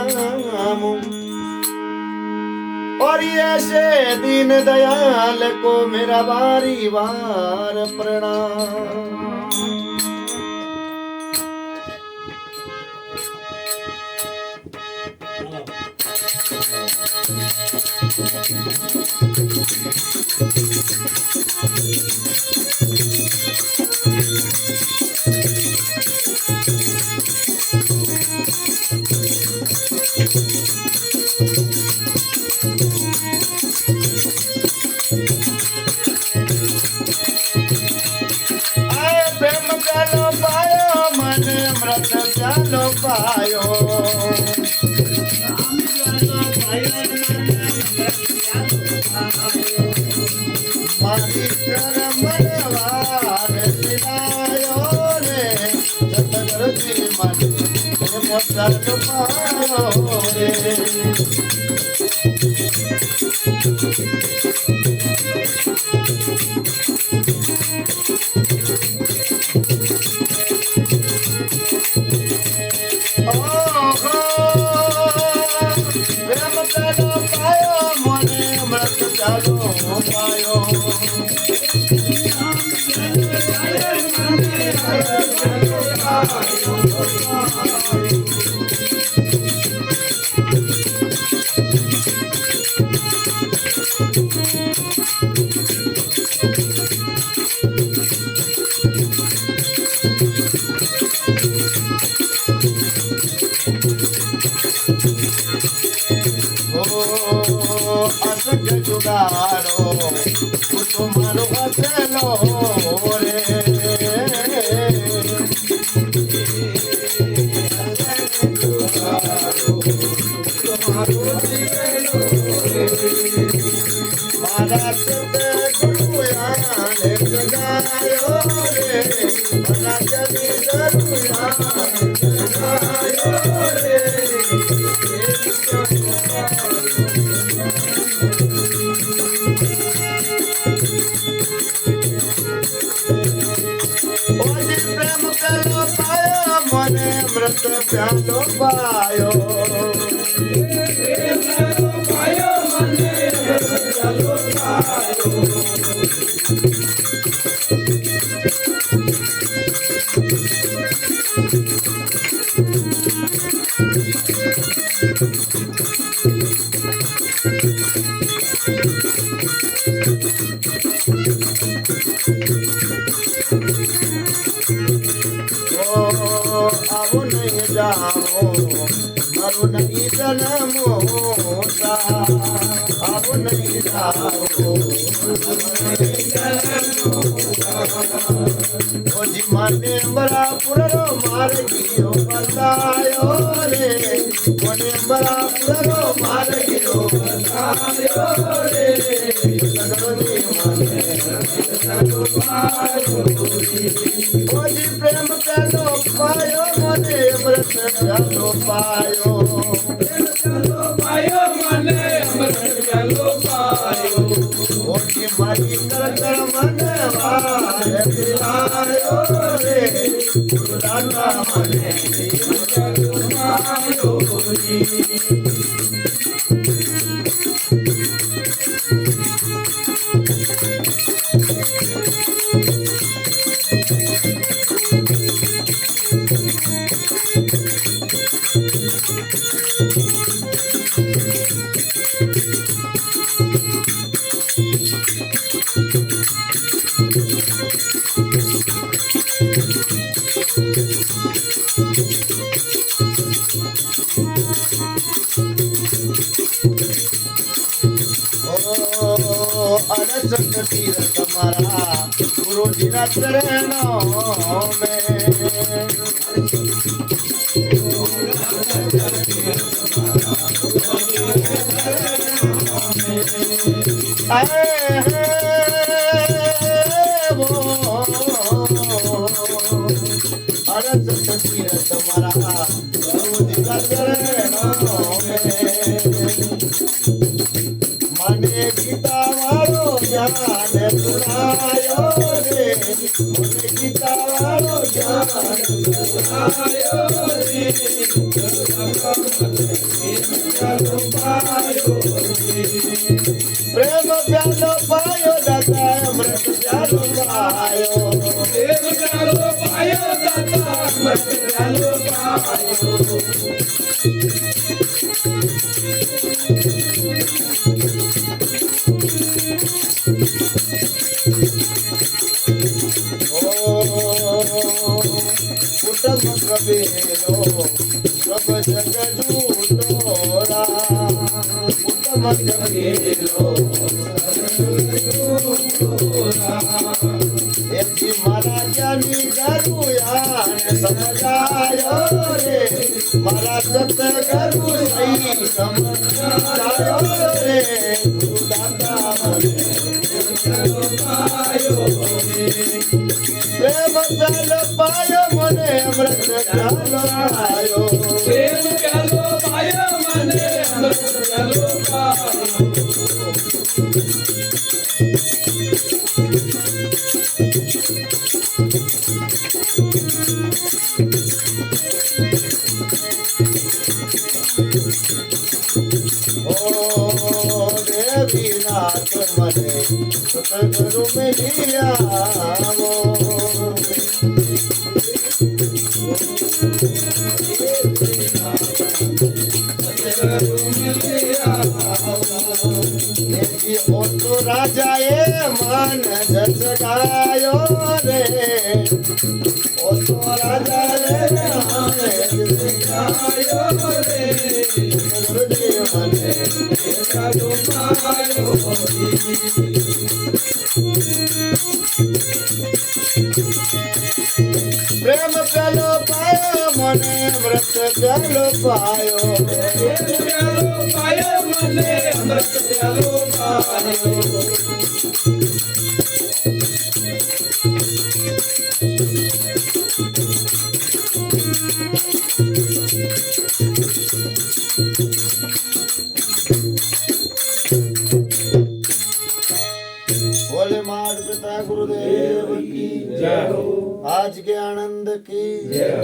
नाम और ऐसे दीन दयाल को मेरा बारी बार प्रणाम। अमृत प्यालो पायो मारी कर मनवार सिलायो रे सतगुरु जी मन मोटर पायो रे। असंग जुगाड़ो तुम्हारो हसलो रे महाराज गुरुयाने जगायो रे महाराज गुरुयाने जगायो रे। अमृत प्यालो पायो आओ नहीं जाओ मरु नहीं जन्मोता आओ नहीं जाओ ओ जी माने बड़ा पुरो मार गियो बतायो रे माने बड़ा पुरो मार गियो बतायो रे सगरोनी माने ओ जी प्रेम प्यालो पायो मने अमृत प्यालो पायो मने अमृत प्यालो पायो ओ जी मारी कर कर मन वारे पिलायो रे गुरुदाता मने प्यालो पायो जी। अरसक तीरथ हमारा गुरु जी ना चरणों में अरसक तीरथ हमारा गुरु जी ना चरणों में मने गीता वालो ज्ञान सुनायो रे मने गीता वालो ज्ञान सुनायो रे कुटुंब कबीरो सब जग झूठोरा कुटुंब कबीरो एથી મારા જ્ઞાની ગરુયાને સમજાયો રે મારા સતગરુ સહી સમજાયો રે ગુરુ દાતા મને પ્રેમ ચાલ પાયો મને અમૃત ચાલ પાયો પ્રેમ ચાલો પાયો મને અમૃત ચાલો પાયો देवी नाथ मने सतगुरु मिलिया ओ तो राजा ए मन जसगायो रे ओ तो राजा ए मन जसगायो रे गुरुदेव मने प्रेम प्यालो पायो मने अमृत प्यालो पायो પ્રેમ ચાલો પાયો મને અમૃત ચાલો પાયો बोले मात पिता गुरुदेव की जय हो आज के आनंद की जय हो।